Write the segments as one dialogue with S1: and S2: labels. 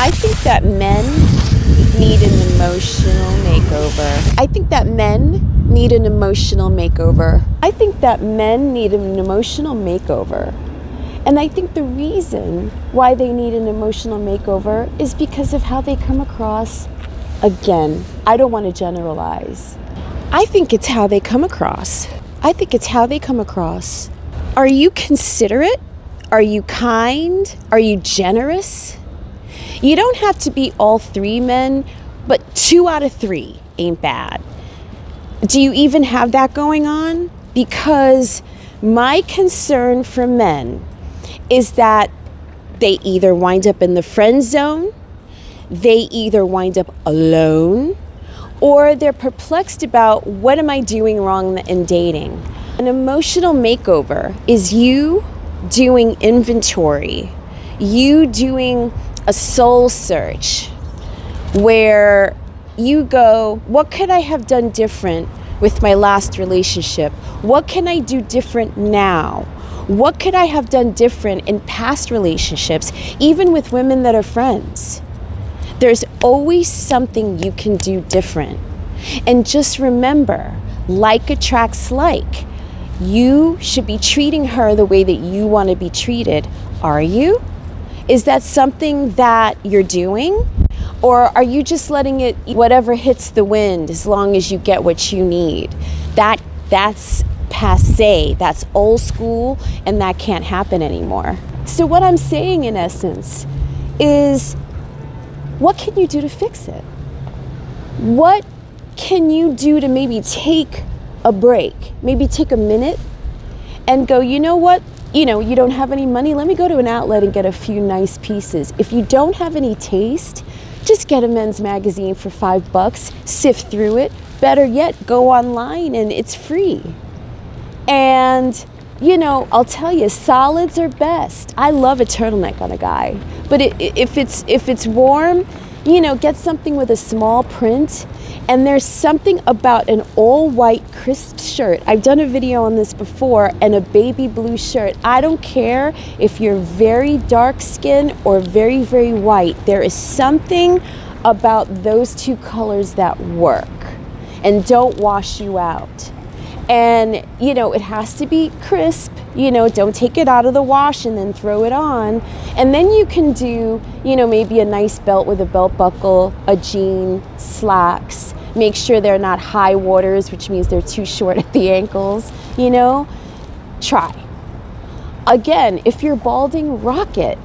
S1: I think that men need an emotional makeover. I think that men need an emotional makeover. I think that men need an emotional makeover. And I think the reason why they need an emotional makeover is because of how they come across. Again, I don't want to generalize. I think it's how they come across. I think it's how they come across. Are you considerate? Are you kind? Are you generous? You don't have to be all three men, but 2 out of 3 ain't bad. Do you even have that going on? Because my concern for men is that they either wind up in the friend zone, they either wind up alone, or they're perplexed about what am I doing wrong in dating. An emotional makeover is you doing inventory, you doing a soul search where you go, what could I have done different with my last relationship? What can I do different now? What could I have done different in past relationships, even with women that are friends? There's always something you can do different. And just remember, like attracts like. You should be treating her the way that you want to be treated. Are you? Is that something that you're doing? Or are you just letting it, whatever hits the wind, as long as you get what you need? That's passé, that's old school, and that can't happen anymore. So what I'm saying in essence is, what can you do to fix it? What can you do to maybe take a break, maybe take a minute and go, you know what? You don't have any money, let me go to an outlet and get a few nice pieces. If you don't have any taste, just get a men's magazine for $5, sift through it. Better yet, go online and it's free. And I'll tell you, solids are best. I love a turtleneck on a guy, but if it's warm, get something with a small print. And there's something about an all-white crisp shirt. I've done a video on this before, and a baby blue shirt. I don't care if you're very dark skinned or very, very white. There is something about those two colors that work and don't wash you out. And, it has to be crisp. Don't take it out of the wash and then throw it on. And then you can do, maybe a nice belt with a belt buckle, a jean, slacks. Make sure they're not high waters, which means they're too short at the ankles. Try. Again, if you're balding, rock it.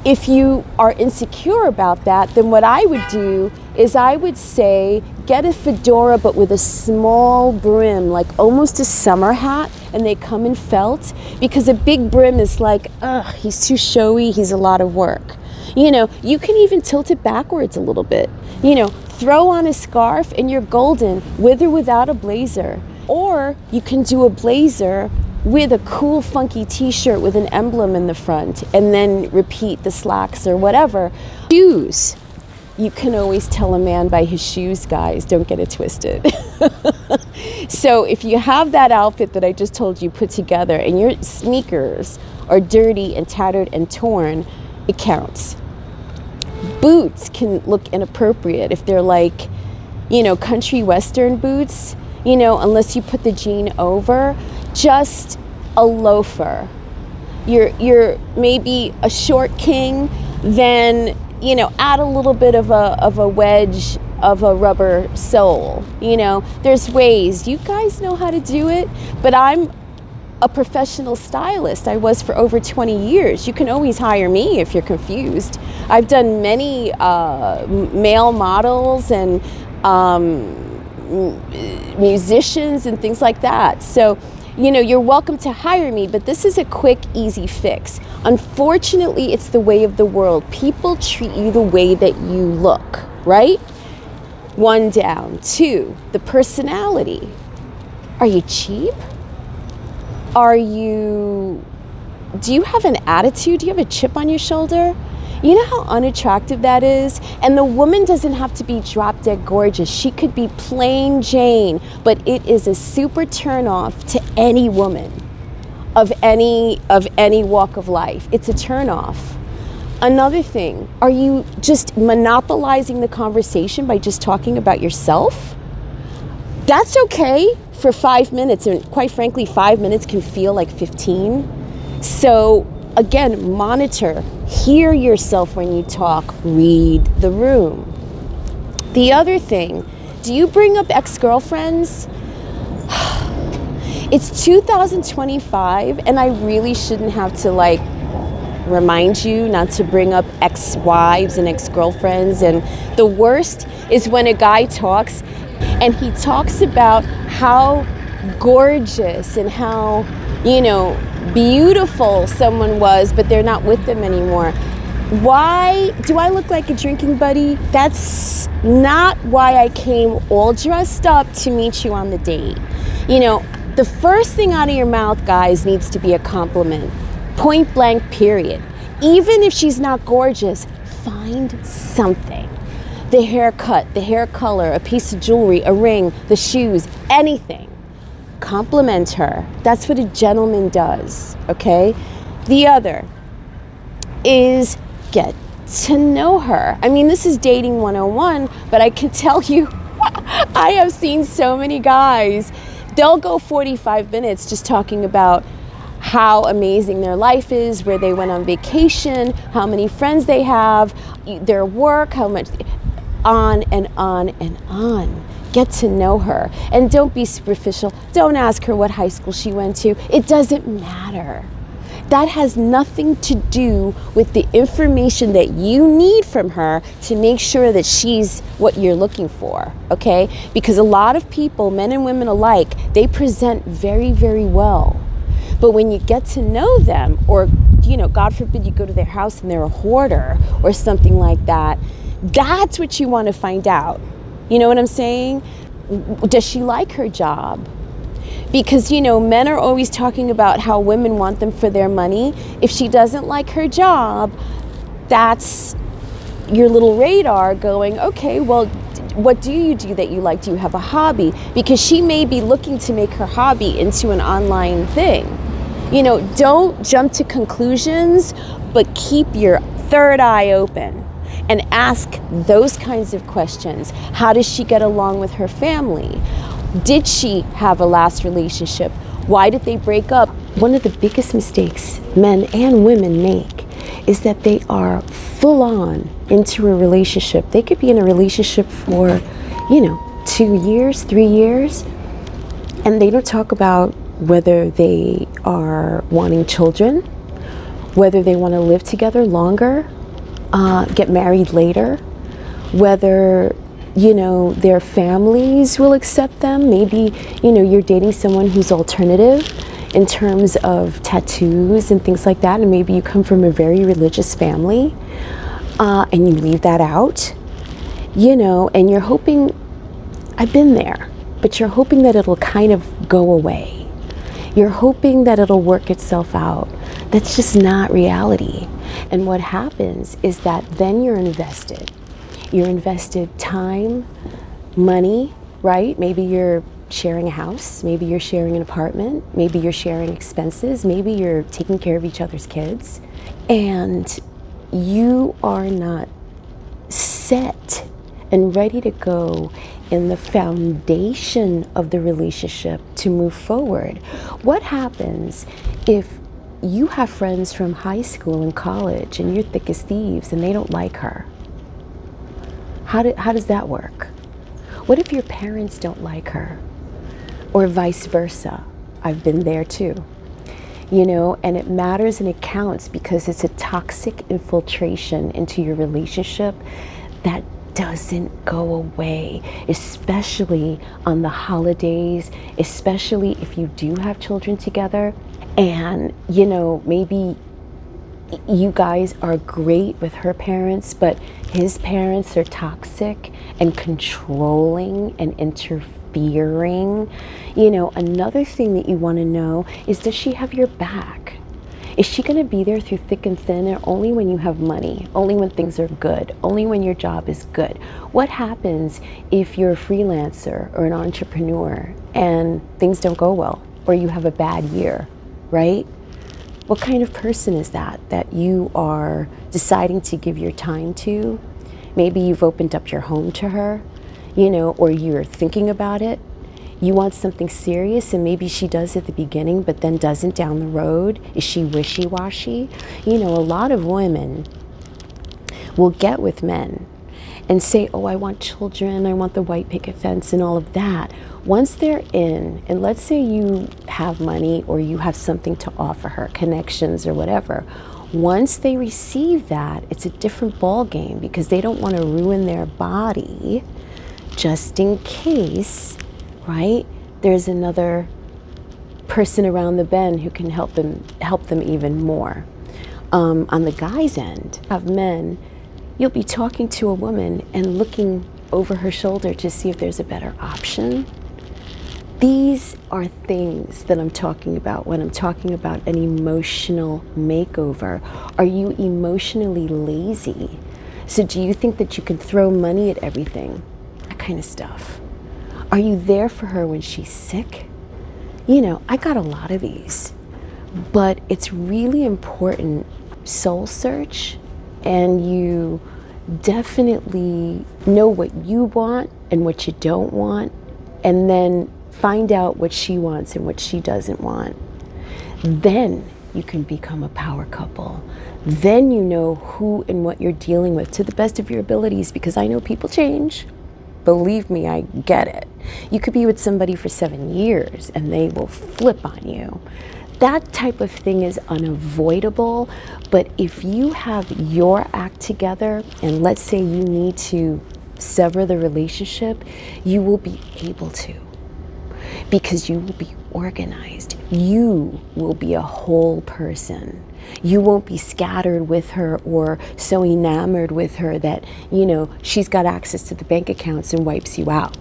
S1: If you are insecure about that, then what I would do is I would say, get a fedora, but with a small brim, like almost a summer hat, and they come in felt, because a big brim is like, he's too showy, he's a lot of work. You can even tilt it backwards a little bit. Throw on a scarf and you're golden, with or without a blazer. Or you can do a blazer with a cool, funky t-shirt with an emblem in the front, and then repeat the slacks or whatever. Shoes. You can always tell a man by his shoes, guys. Don't get it twisted. So if you have that outfit that I just told you put together and your sneakers are dirty and tattered and torn, it counts. Boots can look inappropriate if they're like, country western boots, unless you put the jean over. Just a loafer. You're maybe a short king, then add a little bit of a wedge of a rubber sole. There's ways. You guys know how to do it, but I'm a professional stylist. I was for over 20 years. You can always hire me if you're confused. I've done many male models and musicians and things like that. So, you're welcome to hire me, but this is a quick, easy fix. Unfortunately, it's the way of the world. People treat you the way that you look, right? 1 down. 2, the personality. Are you cheap? Do you have an attitude? Do you have a chip on your shoulder? You know how unattractive that is? And the woman doesn't have to be drop dead gorgeous. She could be plain Jane, but it is a super turnoff to any woman of any walk of life. It's a turnoff. Another thing, are you just monopolizing the conversation by just talking about yourself? That's okay for 5 minutes, and quite frankly, 5 minutes can feel like 15. So again, monitor, hear yourself when you talk, read the room. The other thing, do you bring up ex-girlfriends? It's 2025, and I really shouldn't have to remind you not to bring up ex-wives and ex-girlfriends. And the worst is when a guy talks and he talks about how gorgeous and how, beautiful someone was, but they're not with them anymore. Why do I look like a drinking buddy? That's not why I came all dressed up to meet you on the date. The first thing out of your mouth, guys, needs to be a compliment. Point blank, period. Even if she's not gorgeous, find something. The haircut, the hair color, a piece of jewelry, a ring, the shoes, anything. Compliment her. That's what a gentleman does, okay? The other is get to know her. I mean, this is dating 101, but I can tell you, I have seen so many guys, they'll go 45 minutes just talking about how amazing their life is, where they went on vacation, how many friends they have, their work, how much, on and on and on. Get to know her, and don't be superficial. Don't ask her what high school she went to. It doesn't matter. That has nothing to do with the information that you need from her to make sure that she's what you're looking for, okay? Because a lot of people, men and women alike, they present very, very well. But when you get to know them, or, God forbid you go to their house and they're a hoarder or something like that, that's what you want to find out. You know what I'm saying? Does she like her job? Because, men are always talking about how women want them for their money. If she doesn't like her job, that's your little radar going, okay, well, what do you do that you like? Do you have a hobby? Because she may be looking to make her hobby into an online thing. Don't jump to conclusions, but keep your third eye open and ask those kinds of questions. How does she get along with her family? Did she have a last relationship? Why did they break up? One of the biggest mistakes men and women make is that they are full on into a relationship. They could be in a relationship for, 2 years, 3 years, and they don't talk about whether they are wanting children, whether they want to live together longer, get married later, whether their families will accept them. Maybe you're dating someone who's alternative in terms of tattoos and things like that, and maybe you come from a very religious family, and you leave that out, and you're hoping, I've been there, but you're hoping that it'll kind of go away. You're hoping that it'll work itself out. That's just not reality. And what happens is that then you're invested. You're invested time, money, right? Maybe you're sharing a house. Maybe you're sharing an apartment. Maybe you're sharing expenses. Maybe you're taking care of each other's kids. And you are not set and ready to go in the foundation of the relationship to move forward. What happens if you have friends from high school and college and you're thick as thieves and they don't like her? How does that work? What if your parents don't like her? Or vice versa? I've been there too. And it matters and it counts because it's a toxic infiltration into your relationship that doesn't go away, especially on the holidays, especially if you do have children together. And, maybe you guys are great with her parents, but his parents are toxic and controlling and interfering. Another thing that you want to know is, does she have your back? Is she going to be there through thick and thin, or only when you have money, only when things are good, only when your job is good? What happens if you're a freelancer or an entrepreneur and things don't go well, or you have a bad year, right? What kind of person is that you are deciding to give your time to? Maybe you've opened up your home to her, or you're thinking about it. You want something serious, and maybe she does at the beginning, but then doesn't down the road. Is she wishy-washy? A lot of women will get with men and say, oh, I want children, I want the white picket fence and all of that. Once they're in, and let's say you have money or you have something to offer her, connections or whatever, once they receive that, it's a different ball game, because they don't want to ruin their body just in case, right? There's another person around the bend who can help them even more. On the guy's end, have men, you'll be talking to a woman and looking over her shoulder to see if there's a better option. These are things that I'm talking about when I'm talking about an emotional makeover. Are you emotionally lazy? So do you think that you can throw money at everything? That kind of stuff. Are you there for her when she's sick? I got a lot of these, but it's really important. Soul search, and you definitely know what you want and what you don't want, and then find out what she wants and what she doesn't want. Then you can become a power couple. Then you know who and what you're dealing with to the best of your abilities, because I know people change. Believe me, I get it. You could be with somebody for 7 years and they will flip on you. That type of thing is unavoidable, but if you have your act together, and let's say you need to sever the relationship, you will be able to, because you will be organized. You will be a whole person. You won't be scattered with her or so enamored with her that, she's got access to the bank accounts and wipes you out,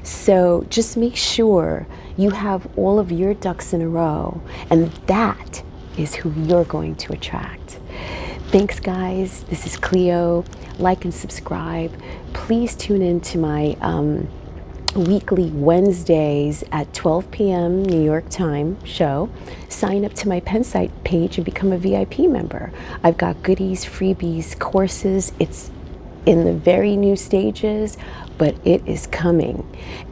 S1: So just make sure you have all of your ducks in a row, and that is who you're going to attract. Thanks, guys. This is Cleo. Like and subscribe. Please tune in to my weekly Wednesdays at 12 p.m. New York time show. Sign up to my Pensite page and become a VIP member. I've got goodies, freebies, courses. It's in the very new stages, but it is coming.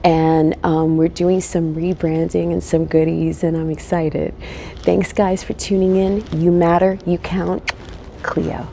S1: And we're doing some rebranding and some goodies, and I'm excited. Thanks, guys, for tuning in. You matter, you count. Cleo.